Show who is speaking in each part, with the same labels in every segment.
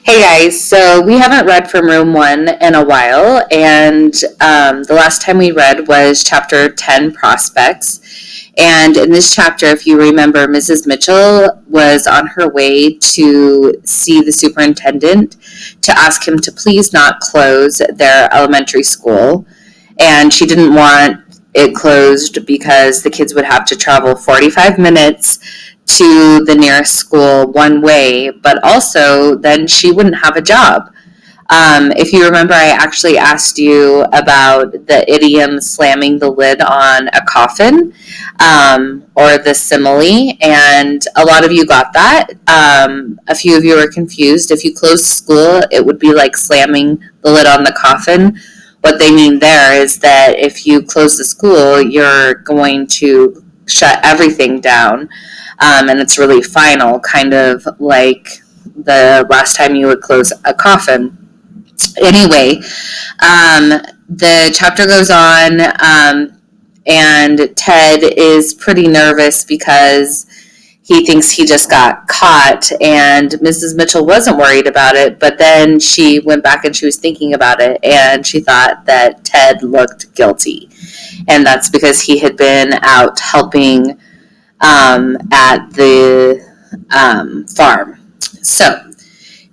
Speaker 1: Hey guys, so we haven't read from Room 1 in a while, and the last time we read was chapter 10, Prospects. And in this chapter, if you remember, Mrs. Mitchell was on her way to see the superintendent to ask him to please not close their elementary school. And she didn't want it closed because the kids would have to travel 45 minutes to the nearest school one way, but also then she wouldn't have a job. If you remember, I actually asked you about the idiom slamming the lid on a coffin, or the simile, and a lot of you got that. A few of you were confused. If you closed school, it would be like slamming the lid on the coffin. What they mean there is that if you close the school, you're going to shut everything down, and it's really final, kind of like the last time you would close a coffin. Anyway, the chapter goes on, and Ted is pretty nervous because he thinks he just got caught, and Mrs. Mitchell wasn't worried about it, but then she went back and she was thinking about it, and she thought that Ted looked guilty, and that's because he had been out helping at the farm. So,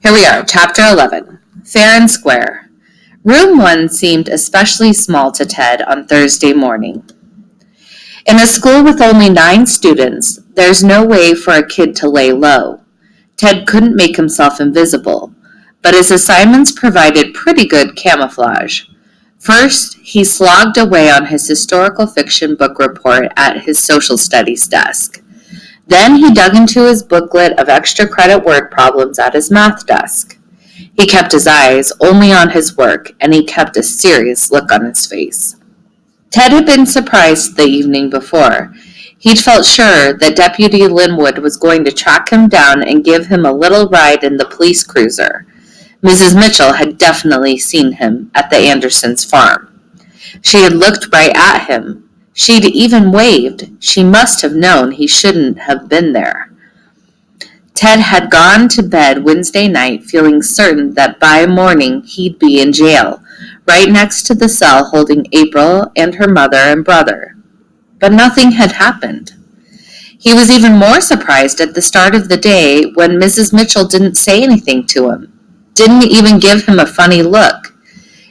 Speaker 1: here we are, chapter 11, Fair and Square. Room 1 seemed especially small to Ted on Thursday morning. In a school with only 9 students, there's no way for a kid to lay low. Ted couldn't make himself invisible, but his assignments provided pretty good camouflage. First, he slogged away on his historical fiction book report at his social studies desk. Then he dug into his booklet of extra credit word problems at his math desk. He kept his eyes only on his work, and he kept a serious look on his face. Ted had been surprised the evening before. He'd felt sure that Deputy Linwood was going to track him down and give him a little ride in the police cruiser. Mrs. Mitchell had definitely seen him at the Andersons' farm. She had looked right at him. She'd even waved. She must have known he shouldn't have been there. Ted had gone to bed Wednesday night feeling certain that by morning he'd be in jail, right next to the cell holding April and her mother and brother. But nothing had happened. He was even more surprised at the start of the day when Mrs. Mitchell didn't say anything to him, didn't even give him a funny look.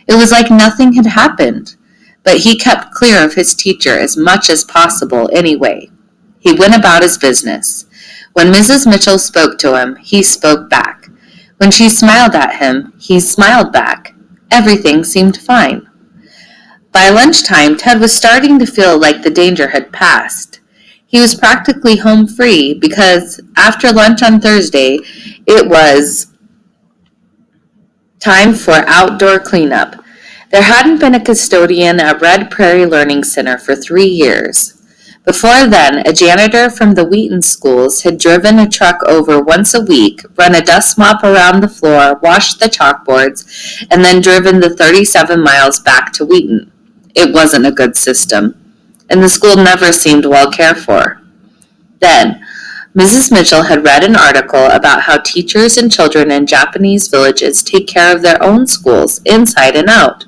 Speaker 1: It was like nothing had happened, but he kept clear of his teacher as much as possible anyway. He went about his business. When Mrs. Mitchell spoke to him, he spoke back. When she smiled at him, he smiled back. Everything seemed fine. By lunchtime, Ted was starting to feel like the danger had passed. He was practically home free because after lunch on Thursday, it was time for outdoor cleanup. There hadn't been a custodian at Red Prairie Learning Center for 3 years. Before then, a janitor from the Wheaton schools had driven a truck over once a week, run a dust mop around the floor, washed the chalkboards, and then driven the 37 miles back to Wheaton. It wasn't a good system, and the school never seemed well cared for. Then, Mrs. Mitchell had read an article about how teachers and children in Japanese villages take care of their own schools inside and out.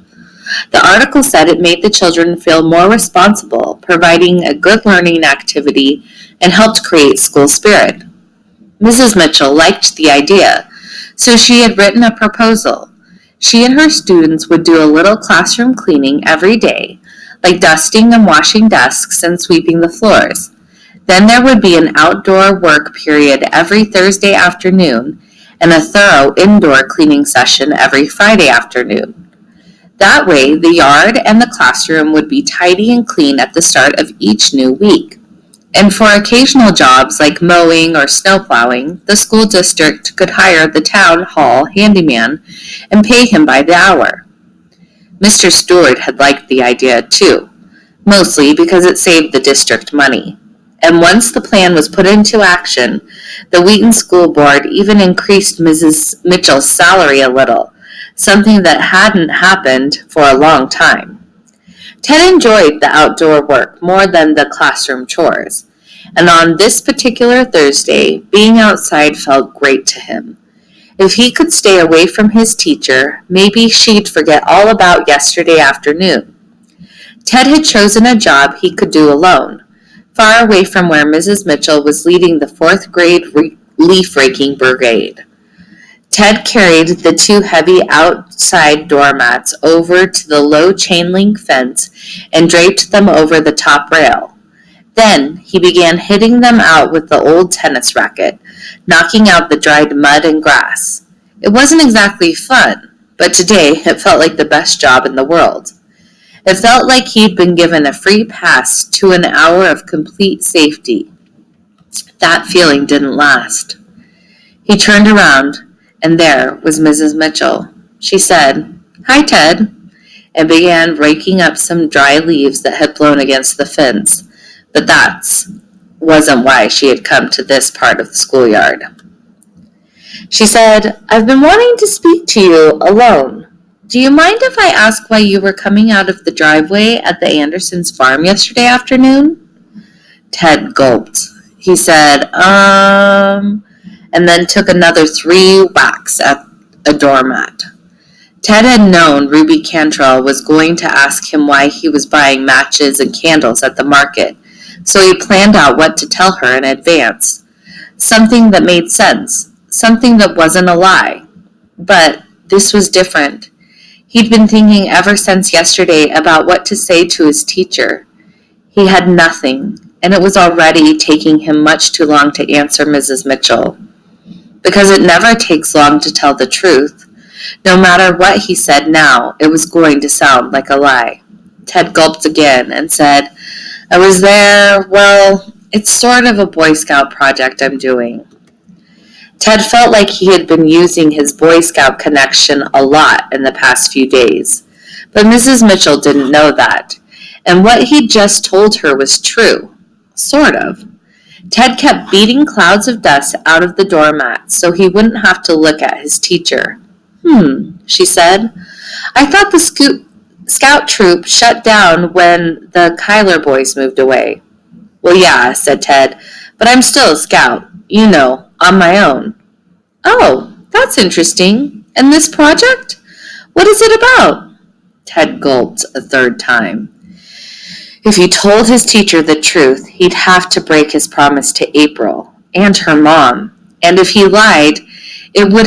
Speaker 1: The article said it made the children feel more responsible, providing a good learning activity, and helped create school spirit. Mrs. Mitchell liked the idea, so she had written a proposal. She and her students would do a little classroom cleaning every day, like dusting and washing desks and sweeping the floors. Then there would be an outdoor work period every Thursday afternoon and a thorough indoor cleaning session every Friday afternoon. That way, the yard and the classroom would be tidy and clean at the start of each new week. And for occasional jobs like mowing or snow plowing, the school district could hire the town hall handyman and pay him by the hour. Mr. Stewart had liked the idea too, mostly because it saved the district money. And once the plan was put into action, the Wheaton School Board even increased Mrs. Mitchell's salary a little, something that hadn't happened for a long time. Ted enjoyed the outdoor work more than the classroom chores, and on this particular Thursday, being outside felt great to him. If he could stay away from his teacher, maybe she'd forget all about yesterday afternoon. Ted had chosen a job he could do alone, far away from where Mrs. Mitchell was leading the 4th grade leaf-raking brigade. Ted carried the 2 heavy outside doormats over to the low chain-link fence and draped them over the top rail. Then he began hitting them out with the old tennis racket, knocking out the dried mud and grass. It wasn't exactly fun, but today it felt like the best job in the world. It felt like he'd been given a free pass to an hour of complete safety. That feeling didn't last. He turned around, and there was Mrs. Mitchell. She said, "Hi, Ted," and began raking up some dry leaves that had blown against the fence. But that wasn't why she had come to this part of the schoolyard. She said, "I've been wanting to speak to you alone. Do you mind if I ask why you were coming out of the driveway at the Andersons' farm yesterday afternoon?" Ted gulped. He said, and then took another 3 whacks at a doormat. Ted had known Ruby Cantrell was going to ask him why he was buying matches and candles at the market, so he planned out what to tell her in advance. Something that made sense, something that wasn't a lie. But this was different. He'd been thinking ever since yesterday about what to say to his teacher. He had nothing, and it was already taking him much too long to answer Mrs. Mitchell. Because it never takes long to tell the truth. No matter what he said now, it was going to sound like a lie. Ted gulped again and said, "I was there, well, it's sort of a Boy Scout project I'm doing." Ted felt like he had been using his Boy Scout connection a lot in the past few days. But Mrs. Mitchell didn't know that. And what he'd just told her was true. Sort of. Ted kept beating clouds of dust out of the doormat so he wouldn't have to look at his teacher. She said. "I thought the scout troop shut down when the Kyler boys moved away." "Well, yeah," said Ted, "but I'm still a scout, on my own." "Oh, that's interesting. And this project? What is it about?" Ted gulped a 3rd time. If he told his teacher the truth, he'd have to break his promise to April and her mom. And if he lied, it would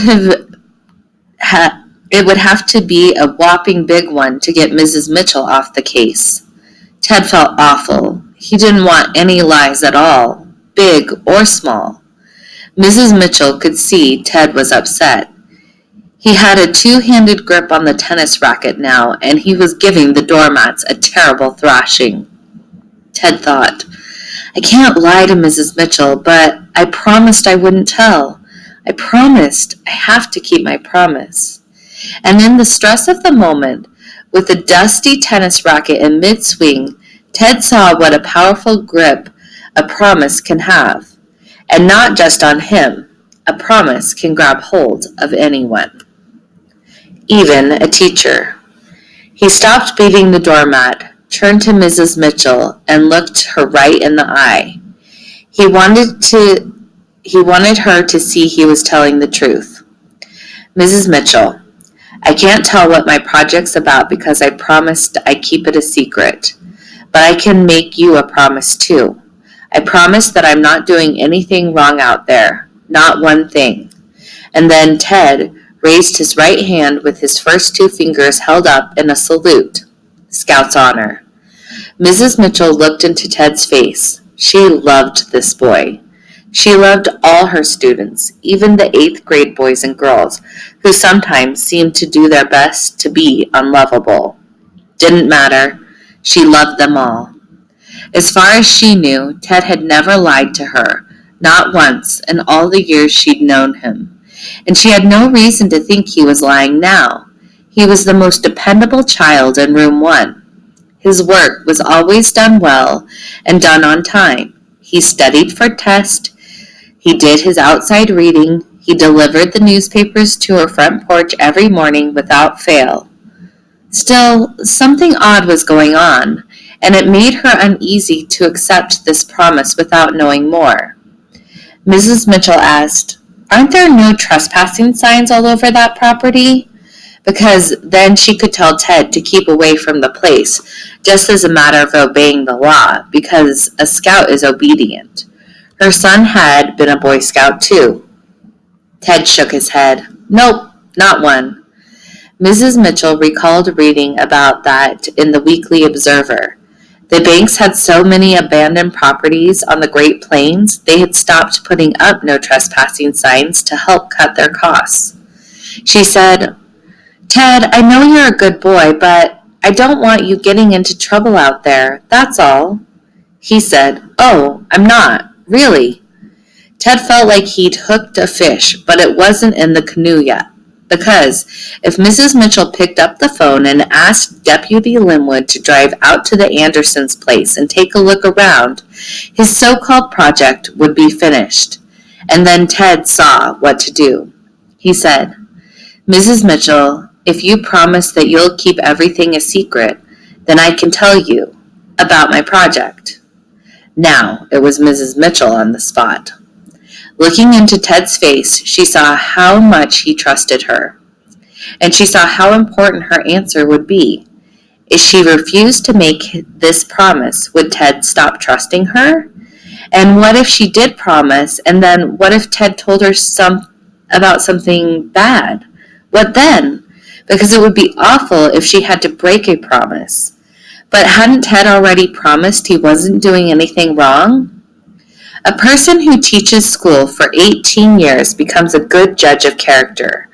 Speaker 1: have to be a whopping big one to get Mrs. Mitchell off the case. Ted felt awful. He didn't want any lies at all, big or small. Mrs. Mitchell could see Ted was upset. He had a 2-handed grip on the tennis racket now, and he was giving the doormats a terrible thrashing. Ted thought, "I can't lie to Mrs. Mitchell, but I promised I wouldn't tell. I promised. I have to keep my promise." And in the stress of the moment, with the dusty tennis racket in mid-swing, Ted saw what a powerful grip a promise can have. And not just on him. A promise can grab hold of anyone. Even a teacher. He stopped beating the doormat, turned to Mrs. Mitchell, and looked her right in the eye. He wanted her to see he was telling the truth. "Mrs. Mitchell, I can't tell what my project's about because I promised I'd keep it a secret. But I can make you a promise too. I promise that I'm not doing anything wrong out there. Not one thing." And then Ted raised his right hand with his first 2 fingers held up in a salute. Scout's honor. Mrs. Mitchell looked into Ted's face. She loved this boy. She loved all her students, even the 8th grade boys and girls, who sometimes seemed to do their best to be unlovable. Didn't matter. She loved them all. As far as she knew, Ted had never lied to her, not once in all the years she'd known him. And she had no reason to think he was lying now. He was the most dependable child in room 1. His work was always done well and done on time. He studied for tests. He did his outside reading. He delivered the newspapers to her front porch every morning without fail. Still, something odd was going on, and it made her uneasy to accept this promise without knowing more. Mrs. Mitchell asked, Aren't there no trespassing signs all over that property? Because then she could tell Ted to keep away from the place, just as a matter of obeying the law, because a scout is obedient. Her son had been a Boy Scout too. Ted shook his head. Nope, not one. Mrs. Mitchell recalled reading about that in the Weekly Observer. The banks had so many abandoned properties on the Great Plains, they had stopped putting up no trespassing signs to help cut their costs. She said, Ted, I know you're a good boy, but I don't want you getting into trouble out there, that's all. He said, Oh, I'm not, really. Ted felt like he'd hooked a fish, but it wasn't in the canoe yet. Because if Mrs. Mitchell picked up the phone and asked Deputy Linwood to drive out to the Andersons' place and take a look around, his so-called project would be finished. And then Ted saw what to do. He said, Mrs. Mitchell, if you promise that you'll keep everything a secret, then I can tell you about my project. Now it was Mrs. Mitchell on the spot. Looking into Ted's face, she saw how much he trusted her, and she saw how important her answer would be. If she refused to make this promise, would Ted stop trusting her? And what if she did promise, and then what if Ted told her about something bad? What then? Because it would be awful if she had to break a promise. But hadn't Ted already promised he wasn't doing anything wrong? A person who teaches school for 18 years becomes a good judge of character.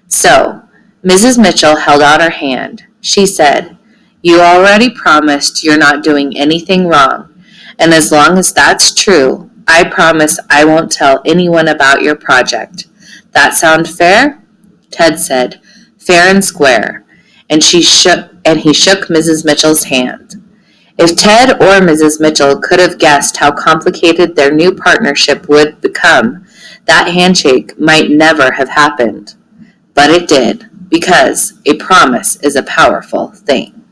Speaker 1: So, Mrs. Mitchell held out her hand. She said, You already promised you're not doing anything wrong, and as long as that's true, I promise I won't tell anyone about your project. That sound fair? Ted said, Fair and square, and he shook Mrs. Mitchell's hand. If Ted or Mrs. Mitchell could have guessed how complicated their new partnership would become, that handshake might never have happened. But it did, because a promise is a powerful thing.